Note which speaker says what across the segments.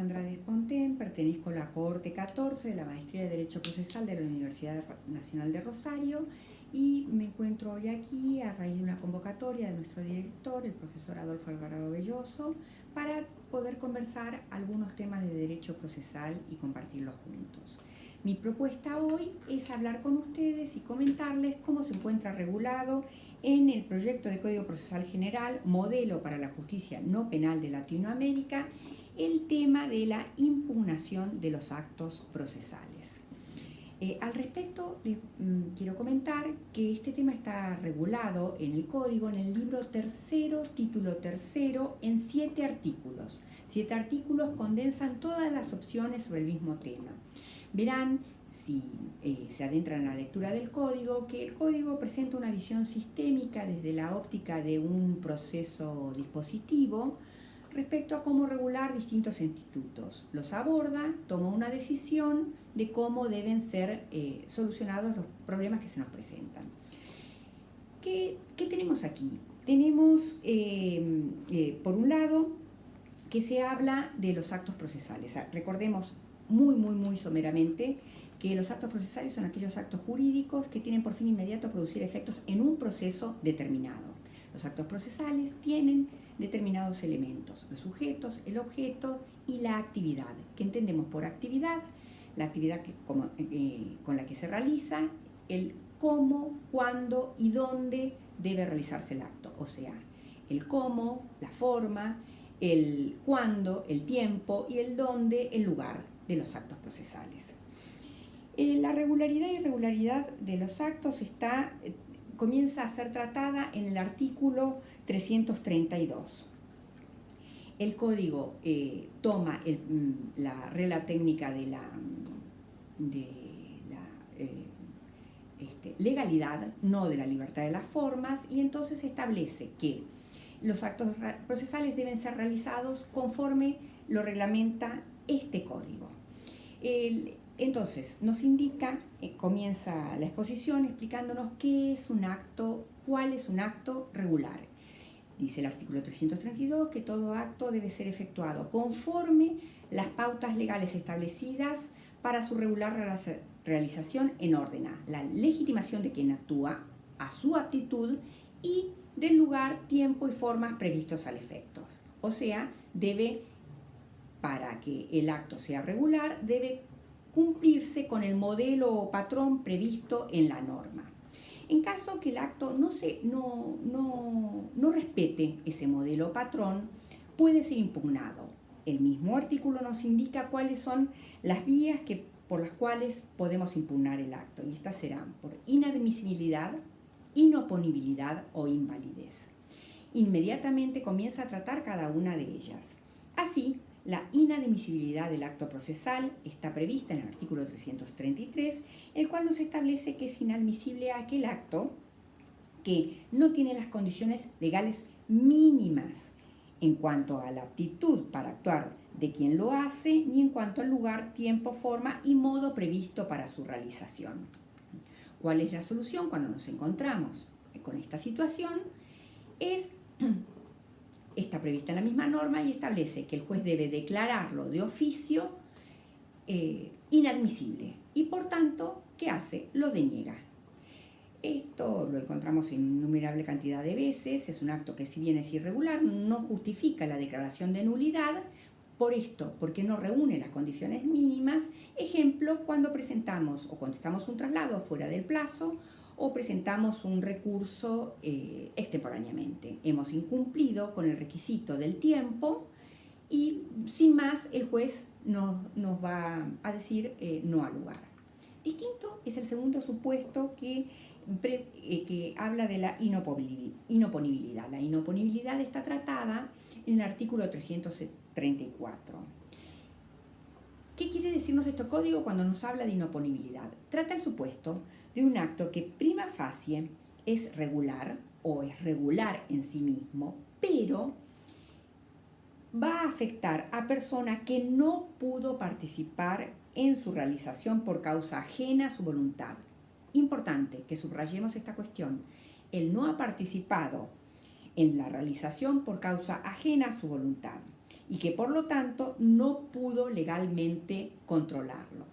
Speaker 1: Alejandra Despontén, pertenezco a la cohorte 14 de la Maestría de Derecho Procesal de la Universidad Nacional de Rosario y me encuentro hoy aquí a raíz de una convocatoria de nuestro director, el profesor Adolfo Alvarado Belloso, para poder conversar algunos temas de derecho procesal y compartirlos juntos. Mi propuesta hoy es hablar con ustedes y comentarles cómo se encuentra regulado en el proyecto de Código Procesal General, modelo para la justicia no penal de Latinoamérica, el tema de la impugnación de los actos procesales. Al respecto, les quiero comentar que este tema está regulado en el Código, en el libro tercero, título tercero, en 7 artículos. 7 artículos condensan todas las opciones sobre el mismo tema. Verán, si se adentran en la lectura del código, que el código presenta una visión sistémica desde la óptica de un proceso dispositivo respecto a cómo regular distintos institutos. Los aborda, toma una decisión de cómo deben ser solucionados los problemas que se nos presentan. ¿Qué tenemos aquí? Tenemos, por un lado, que se habla de los actos procesales. Recordemos muy someramente que los actos procesales son aquellos actos jurídicos que tienen por fin inmediato producir efectos en un proceso determinado. Los actos procesales tienen determinados elementos, los sujetos, el objeto y la actividad. ¿Qué entendemos por actividad? La actividad con la que se realiza, el cómo, cuándo y dónde debe realizarse el acto. O sea, el cómo, la forma, el cuándo, el tiempo y el dónde, el lugar de los actos procesales. La regularidad e irregularidad de los actos comienza a ser tratada en el artículo 332. El código toma la regla técnica de la legalidad, no de la libertad de las formas, y entonces establece que los actos procesales deben ser realizados conforme lo reglamenta este código. Entonces, nos indica, comienza la exposición explicándonos qué es un acto, cuál es un acto regular. Dice el artículo 332 que todo acto debe ser efectuado conforme las pautas legales establecidas para su regular realización en orden a la legitimación de quien actúa, a su aptitud y del lugar, tiempo y formas previstos al efecto. O sea, para que el acto sea regular, debe cumplirse con el modelo o patrón previsto en la norma. En caso que el acto no respete ese modelo o patrón, puede ser impugnado. El mismo artículo nos indica cuáles son las vías por las cuales podemos impugnar el acto, y estas serán por inadmisibilidad, inoponibilidad o invalidez. Inmediatamente comienza a tratar cada una de ellas. Así, la inadmisibilidad del acto procesal está prevista en el artículo 333, el cual nos establece que es inadmisible aquel acto que no tiene las condiciones legales mínimas en cuanto a la aptitud para actuar de quien lo hace, ni en cuanto al lugar, tiempo, forma y modo previsto para su realización. ¿Cuál es la solución cuando nos encontramos con esta situación? Está prevista en la misma norma y establece que el juez debe declararlo de oficio inadmisible y por tanto, ¿qué hace? Lo deniega. Esto lo encontramos en innumerable cantidad de veces, es un acto que si bien es irregular, no justifica la declaración de nulidad, porque no reúne las condiciones mínimas. Ejemplo, cuando presentamos o contestamos un traslado fuera del plazo o presentamos un recurso extemporáneamente. Hemos incumplido con el requisito del tiempo y sin más el juez nos va a decir no al lugar. Distinto es el segundo supuesto que habla de la inoponibilidad. La inoponibilidad está tratada en el artículo 334. ¿Qué quiere decirnos este código cuando nos habla de inoponibilidad? Trata el supuesto de un acto que prima facie es regular o es regular en sí mismo, pero va a afectar a persona que no pudo participar en su realización por causa ajena a su voluntad. Importante que subrayemos esta cuestión. Él no ha participado en la realización por causa ajena a su voluntad. y que por lo tanto no pudo legalmente controlarlo.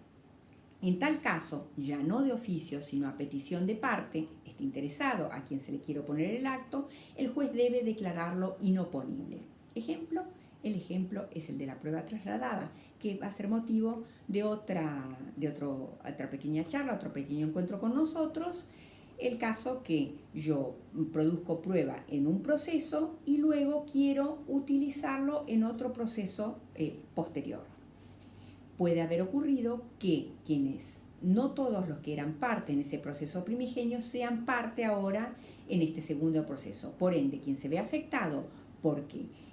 Speaker 1: En tal caso, ya no de oficio, sino a petición de parte, este interesado a quien se le quiere oponer el acto, el juez debe declararlo inoponible. Ejemplo, el ejemplo es el de la prueba trasladada, que va a ser motivo de otra pequeña charla, otro pequeño encuentro con nosotros. El caso que yo produzco prueba en un proceso y luego quiero utilizarlo en otro proceso posterior. Puede haber ocurrido que no todos los que eran parte en ese proceso primigenio sean parte ahora en este segundo proceso. Por ende, quien se ve afectado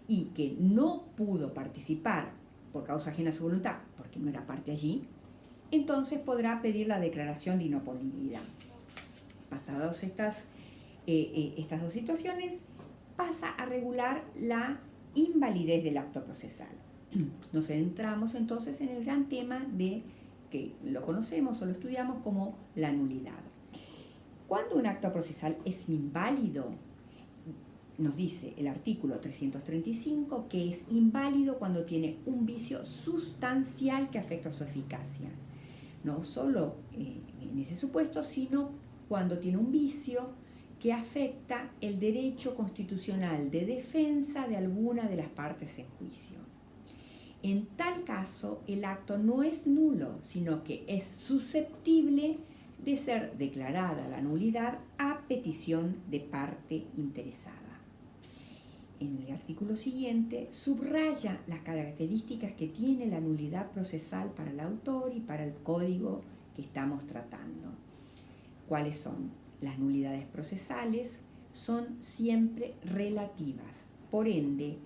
Speaker 1: y que no pudo participar por causa ajena a su voluntad, porque no era parte allí, entonces podrá pedir la declaración de inoponibilidad. Pasadas estas dos situaciones, pasa a regular la invalidez del acto procesal. Nos centramos entonces en el gran tema de que lo conocemos o lo estudiamos como la nulidad. Cuando un acto procesal es inválido, nos dice el artículo 335 que es inválido cuando tiene un vicio sustancial que afecta su eficacia. No solo en ese supuesto, sino cuando tiene un vicio que afecta el derecho constitucional de defensa de alguna de las partes en juicio. En tal caso, el acto no es nulo, sino que es susceptible de ser declarada la nulidad a petición de parte interesada. En el artículo siguiente subraya las características que tiene la nulidad procesal para el autor y para el código que estamos tratando. ¿Cuáles son? Las nulidades procesales son siempre relativas, por ende,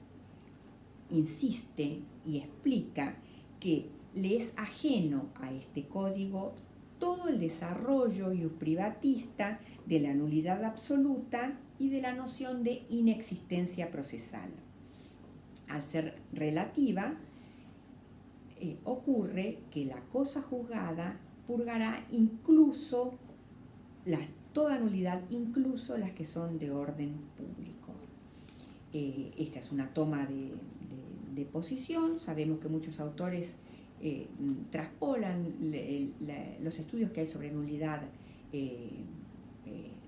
Speaker 1: insiste y explica que le es ajeno a este código todo el desarrollo privatista de la nulidad absoluta y de la noción de inexistencia procesal. Al ser relativa, ocurre que la cosa juzgada purgará incluso toda nulidad, incluso las que son de orden público. Esta es una toma de posición. Sabemos que muchos autores traspolan los estudios que hay sobre nulidad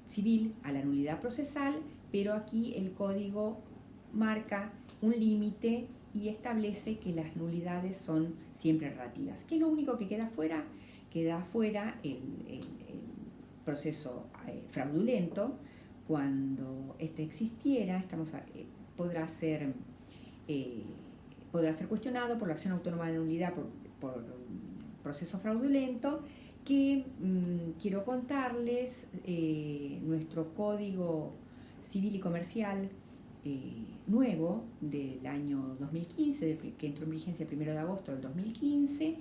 Speaker 1: civil a la nulidad procesal, pero aquí el código marca un límite y establece que las nulidades son siempre relativas. ¿Qué es lo único que queda fuera? Queda fuera el proceso fraudulento. Cuando este existiera, podrá ser cuestionado por la acción autónoma de nulidad por proceso fraudulento, que quiero contarles, nuestro Código Civil y Comercial nuevo del año 2015, que entró en vigencia el 1 de agosto del 2015,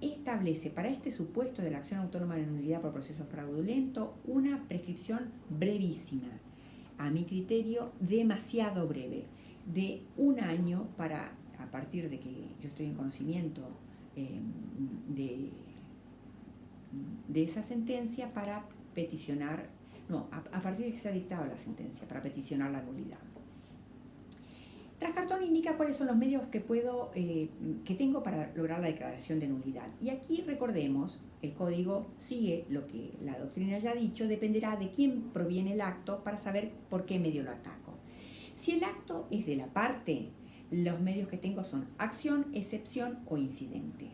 Speaker 1: establece para este supuesto de la acción autónoma de nulidad por proceso fraudulento una prescripción brevísima, a mi criterio demasiado breve, de 1 año a partir de que yo estoy en conocimiento de esa sentencia para peticionar, a partir de que se ha dictado la sentencia, para peticionar la nulidad. Trascartón indica cuáles son los medios que tengo para lograr la declaración de nulidad. Y aquí recordemos, el código sigue lo que la doctrina ya ha dicho, dependerá de quién proviene el acto para saber por qué medio lo ataco. Si el acto es de la parte, los medios que tengo son acción, excepción o incidente.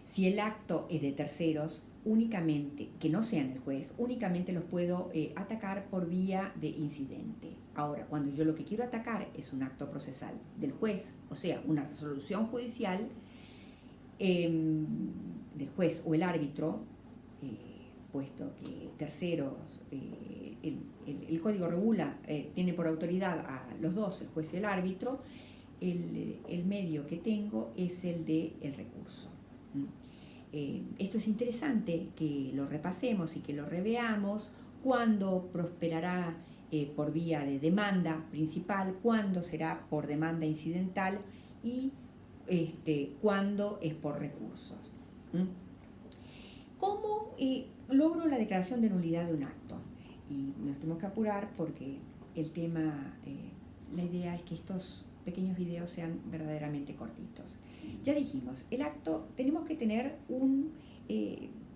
Speaker 1: Si el acto es de terceros, únicamente, que no sean el juez, únicamente los puedo atacar por vía de incidente. Ahora, cuando yo lo que quiero atacar es un acto procesal del juez, o sea, una resolución judicial del juez o el árbitro, puesto que terceros, el código regula, tiene por autoridad a los dos, el juez y el árbitro, el medio que tengo es el del recurso. Esto es interesante que lo repasemos y que lo reveamos. Cuándo prosperará por vía de demanda principal, cuándo será por demanda incidental y cuándo es por recursos. ¿Cómo logro la declaración de nulidad de un acto? Y nos tenemos que apurar porque el tema, la idea es que estos pequeños videos sean verdaderamente cortitos. Ya dijimos, el acto, tenemos que tener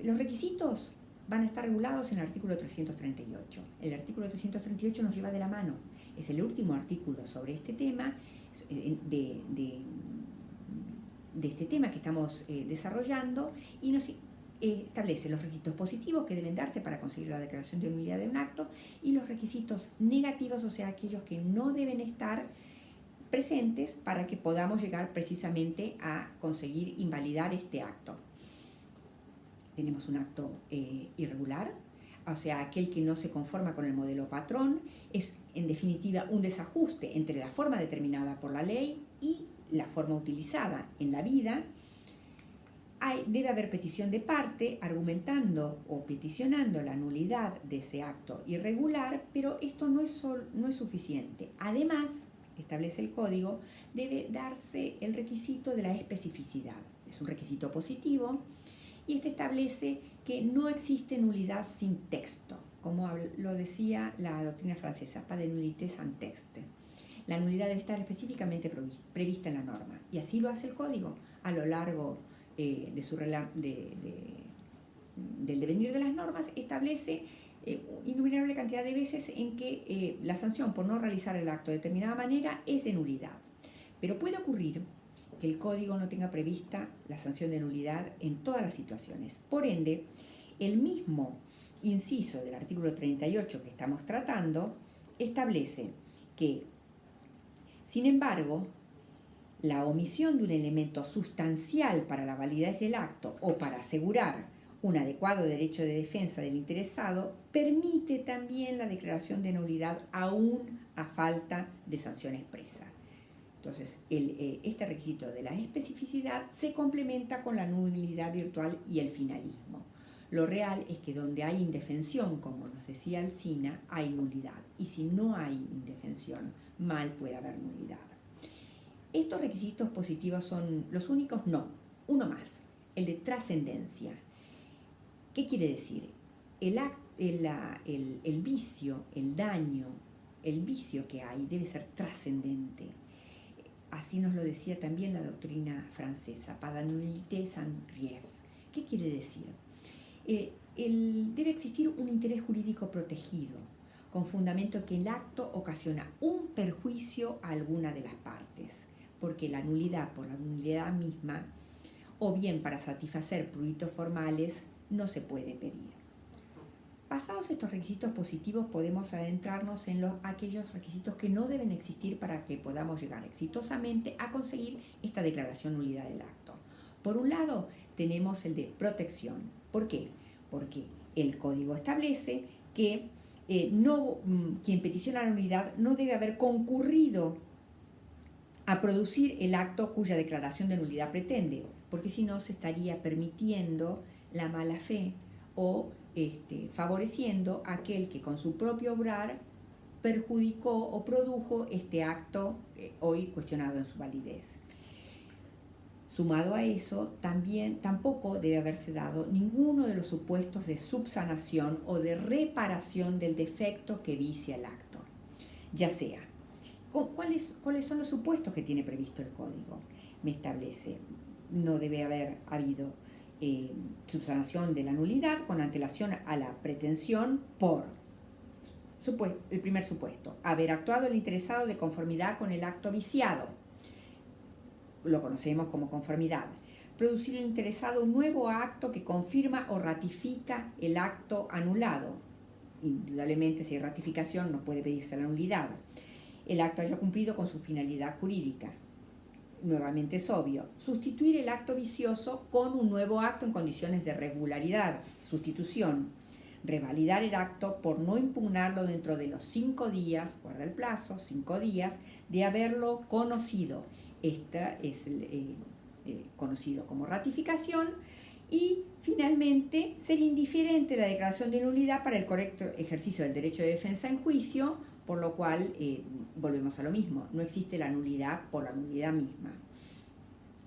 Speaker 1: los requisitos van a estar regulados en el artículo 338. El artículo 338 nos lleva de la mano. Es el último artículo sobre este tema, de este tema que estamos desarrollando, y nos establece los requisitos positivos que deben darse para conseguir la declaración de nulidad de un acto y los requisitos negativos, o sea, aquellos que no deben estar presentes para que podamos llegar precisamente a conseguir invalidar este acto. Tenemos un acto irregular, o sea, aquel que no se conforma con el modelo patrón, es en definitiva un desajuste entre la forma determinada por la ley y la forma utilizada en la vida. Debe haber petición de parte argumentando o peticionando la nulidad de ese acto irregular, pero esto no es suficiente. Además, establece el código, debe darse el requisito de la especificidad. Es un requisito positivo y este establece que no existe nulidad sin texto, como lo decía la doctrina francesa, pas de nullité sans texte. La nulidad debe estar específicamente prevista en la norma, y así lo hace el código a lo largo del devenir de las normas. Establece innumerable cantidad de veces en que la sanción por no realizar el acto de determinada manera es de nulidad. Pero puede ocurrir que el código no tenga prevista la sanción de nulidad en todas las situaciones. Por ende, el mismo inciso del artículo 38 que estamos tratando establece que, sin embargo, la omisión de un elemento sustancial para la validez del acto o para asegurar un adecuado derecho de defensa del interesado permite también la declaración de nulidad aún a falta de sanción expresa. Entonces, este requisito de la especificidad se complementa con la nulidad virtual y el finalismo. Lo real es que donde hay indefensión, como nos decía Alsina, hay nulidad. Y si no hay indefensión, mal puede haber nulidad. ¿Estos requisitos positivos son los únicos? No. Uno más, el de trascendencia. ¿Qué quiere decir? El vicio, el daño, el vicio que hay debe ser trascendente. Así nos lo decía también la doctrina francesa, pas de nullité sans grief. ¿Qué quiere decir? Debe existir un interés jurídico protegido, con fundamento que el acto ocasiona un perjuicio a alguna de las partes, porque la nulidad por la nulidad misma, o bien para satisfacer pruditos formales, no se puede pedir. Pasados estos requisitos positivos, podemos adentrarnos en aquellos requisitos que no deben existir para que podamos llegar exitosamente a conseguir esta declaración nulidad del acto. Por un lado, tenemos el de protección. ¿Por qué? Porque el código establece que quien peticiona la nulidad no debe haber concurrido a producir el acto cuya declaración de nulidad pretende, porque si no se estaría permitiendo la mala fe o favoreciendo a aquel que con su propio obrar perjudicó o produjo este acto hoy cuestionado en su validez. Sumado a eso, tampoco debe haberse dado ninguno de los supuestos de subsanación o de reparación del defecto que vicia el acto. Ya sea, ¿cuáles son los supuestos que tiene previsto el código? Me establece, no debe haber habido subsanación de la nulidad con antelación a la pretensión por, el primer supuesto, haber actuado el interesado de conformidad con el acto viciado, lo conocemos como conformidad, producir el interesado un nuevo acto que confirma o ratifica el acto anulado. Indudablemente, si hay ratificación, no puede pedirse la nulidad. El acto haya cumplido con su finalidad jurídica. Nuevamente es obvio, sustituir el acto vicioso con un nuevo acto en condiciones de regularidad, sustitución, revalidar el acto por no impugnarlo dentro de los 5 días, guarda el plazo, 5 días, de haberlo conocido. Esta es conocido como ratificación. Y finalmente, ser indiferente la declaración de nulidad para el correcto ejercicio del derecho de defensa en juicio, por lo cual volvemos a lo mismo, no existe la nulidad por la nulidad misma.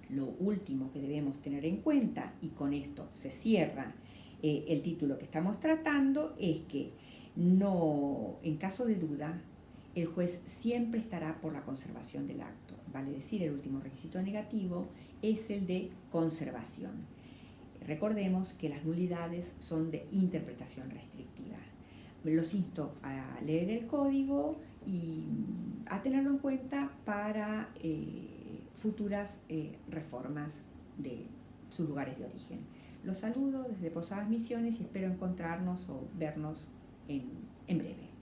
Speaker 1: Lo último que debemos tener en cuenta, y con esto se cierra el título que estamos tratando, es que en caso de duda, el juez siempre estará por la conservación del acto. Vale decir, el último requisito negativo es el de conservación. Recordemos que las nulidades son de interpretación restrictiva. Los insto a leer el código y a tenerlo en cuenta para futuras reformas de sus lugares de origen. Los saludo desde Posadas Misiones y espero encontrarnos o vernos en breve.